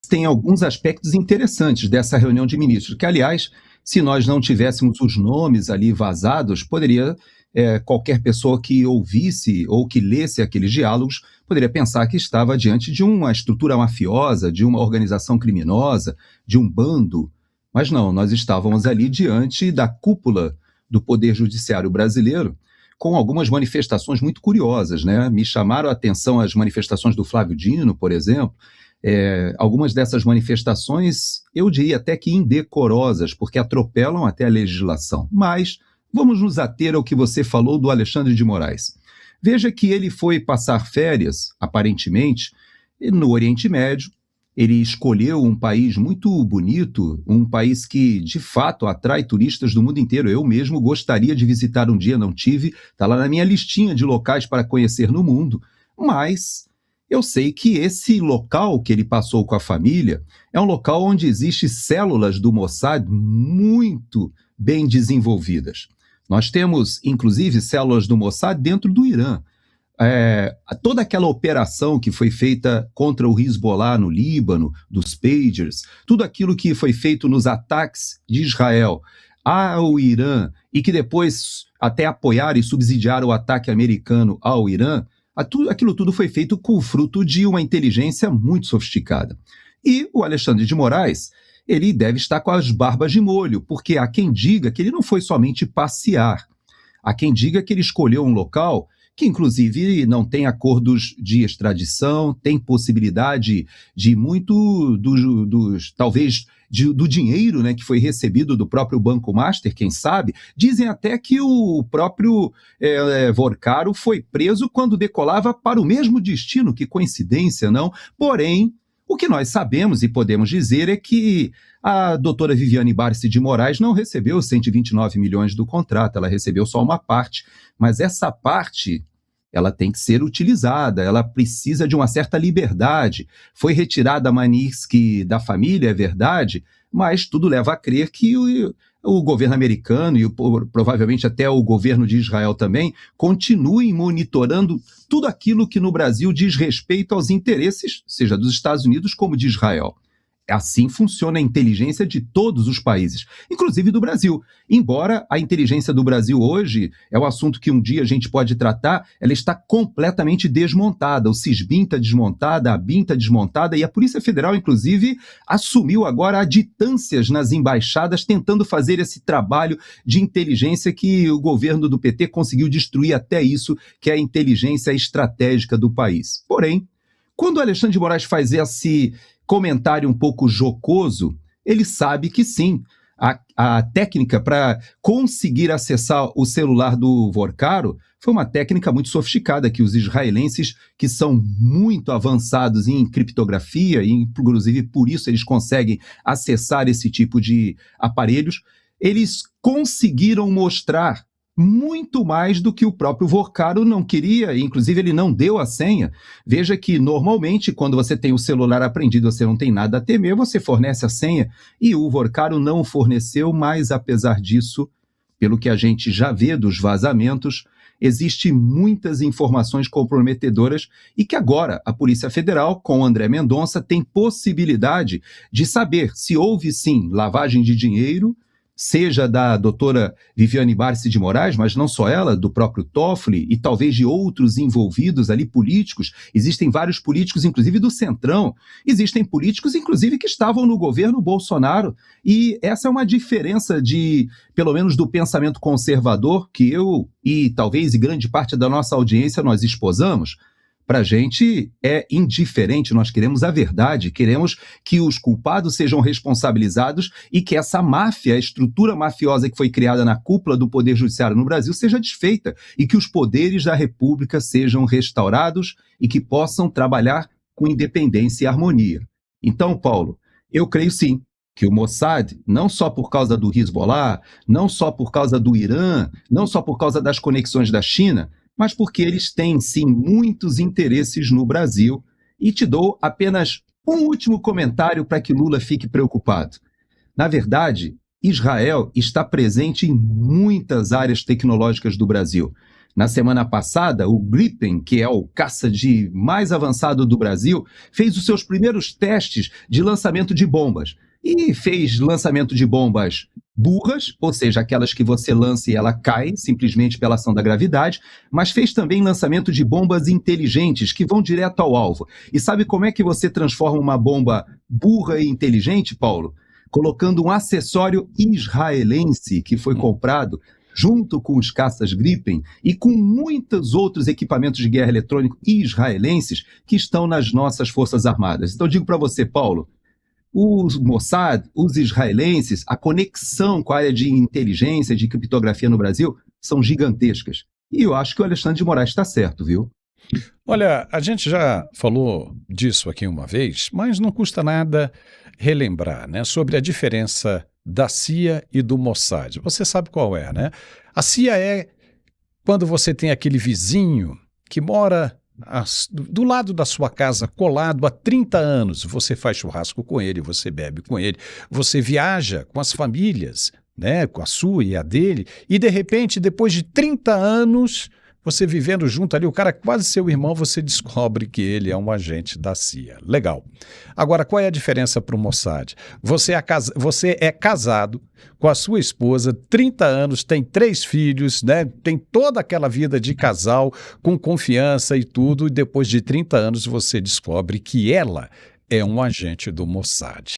tem alguns aspectos interessantes dessa reunião de ministros, que, aliás, se nós não tivéssemos os nomes ali vazados, poderia, qualquer pessoa que ouvisse ou que lesse aqueles diálogos, poderia pensar que estava diante de uma estrutura mafiosa, de uma organização criminosa, de um bando. Mas não, nós estávamos ali diante da cúpula do Poder Judiciário brasileiro, com algumas manifestações muito curiosas, né? Me chamaram a atenção as manifestações do Flávio Dino, por exemplo. Algumas dessas manifestações, eu diria até que indecorosas, porque atropelam até a legislação. Mas vamos nos ater ao que você falou do Alexandre de Moraes. Veja que ele foi passar férias, aparentemente, no Oriente Médio. Ele escolheu um país muito bonito, um país que, de fato, atrai turistas do mundo inteiro. Eu mesmo gostaria de visitar um dia, não tive, está lá na minha listinha de locais para conhecer no mundo, mas eu sei que esse local que ele passou com a família é um local onde existem células do Mossad muito bem desenvolvidas. Nós temos, inclusive, células do Mossad dentro do Irã. Toda aquela operação que foi feita contra o Hezbollah no Líbano, dos pagers, tudo aquilo que foi feito nos ataques de Israel ao Irã e que depois até apoiaram e subsidiaram o ataque americano ao Irã, aquilo tudo foi feito com o fruto de uma inteligência muito sofisticada. E o Alexandre de Moraes, ele deve estar com as barbas de molho, porque há quem diga que ele não foi somente passear, há quem diga que ele escolheu um local que inclusive não tem acordos de extradição, tem possibilidade de muito talvez do dinheiro, né, que foi recebido do próprio Banco Master, quem sabe. Dizem até que o próprio Vorcaro foi preso quando decolava para o mesmo destino, que coincidência, não? Porém, o que nós sabemos e podemos dizer é que a doutora Viviane Barsi de Moraes não recebeu os 129 milhões do contrato, ela recebeu só uma parte, mas essa parte ela tem que ser utilizada, ela precisa de uma certa liberdade. Foi retirada a Magnitsky da família, é verdade, mas tudo leva a crer que o governo americano e provavelmente até o governo de Israel também continuem monitorando tudo aquilo que no Brasil diz respeito aos interesses, seja dos Estados Unidos como de Israel. Assim funciona a inteligência de todos os países, inclusive do Brasil. Embora a inteligência do Brasil hoje é um assunto que um dia a gente pode tratar, ela está completamente desmontada. O Sisbin está desmontada, a BIM está desmontada e a Polícia Federal, inclusive, assumiu agora adjutâncias nas embaixadas tentando fazer esse trabalho de inteligência que o governo do PT conseguiu destruir até isso, que é a inteligência estratégica do país. Porém, quando o Alexandre de Moraes faz esse comentário um pouco jocoso, ele sabe que sim, a técnica para conseguir acessar o celular do Vorcaro foi uma técnica muito sofisticada que os israelenses, que são muito avançados em criptografia, e inclusive por isso eles conseguem acessar esse tipo de aparelhos, eles conseguiram mostrar muito mais do que o próprio Vorcaro não queria, inclusive ele não deu a senha. Veja que normalmente quando você tem o celular apreendido, você não tem nada a temer, você fornece a senha, e o Vorcaro não o forneceu, mas apesar disso, pelo que a gente já vê dos vazamentos, existem muitas informações comprometedoras e que agora a Polícia Federal, com André Mendonça, tem possibilidade de saber se houve sim lavagem de dinheiro, seja da doutora Viviane Barsi de Moraes, mas não só ela, do próprio Toffoli e talvez de outros envolvidos ali, políticos. Existem vários políticos, inclusive do Centrão. Existem políticos, inclusive, que estavam no governo Bolsonaro. E essa é uma diferença pelo menos do pensamento conservador que eu e talvez grande parte da nossa audiência nós esposamos. Para a gente é indiferente, nós queremos a verdade, queremos que os culpados sejam responsabilizados e que essa máfia, a estrutura mafiosa que foi criada na cúpula do Poder Judiciário no Brasil seja desfeita e que os poderes da República sejam restaurados e que possam trabalhar com independência e harmonia. Então, Paulo, eu creio sim que o Mossad, não só por causa do Hezbollah, não só por causa do Irã, não só por causa das conexões da China, mas porque eles têm, sim, muitos interesses no Brasil. E te dou apenas um último comentário para que Lula fique preocupado. Na verdade, Israel está presente em muitas áreas tecnológicas do Brasil. Na semana passada, o Gripen, que é o caça de mais avançado do Brasil, fez os seus primeiros testes de lançamento de bombas. E fez lançamento de bombas burras, ou seja, aquelas que você lança e ela cai, simplesmente pela ação da gravidade, mas fez também lançamento de bombas inteligentes, que vão direto ao alvo. E sabe como é que você transforma uma bomba burra e inteligente, Paulo? Colocando um acessório israelense que foi comprado junto com os caças Gripen e com muitos outros equipamentos de guerra eletrônico israelenses que estão nas nossas Forças Armadas. Então, eu digo para você, Paulo, os Mossad, os israelenses, a conexão com a área de inteligência, de criptografia no Brasil, são gigantescas. E eu acho que o Alexandre de Moraes está certo, viu? Olha, a gente já falou disso aqui uma vez, mas não custa nada relembrar, né, sobre a diferença da CIA e do Mossad. Você sabe qual é, né? A CIA é quando você tem aquele vizinho que mora do lado da sua casa, colado há 30 anos. Você faz churrasco com ele, você bebe com ele, você viaja com as famílias, né, com a sua e a dele, e de repente, depois de 30 anos, você vivendo junto ali, o cara é quase seu irmão, você descobre que ele é um agente da CIA. Legal. Agora, qual é a diferença para o Mossad? Você é casado com a sua esposa, 30 anos, tem 3 filhos, né? Tem toda aquela vida de casal, com confiança e tudo, e depois de 30 anos você descobre que ela é um agente do Mossad.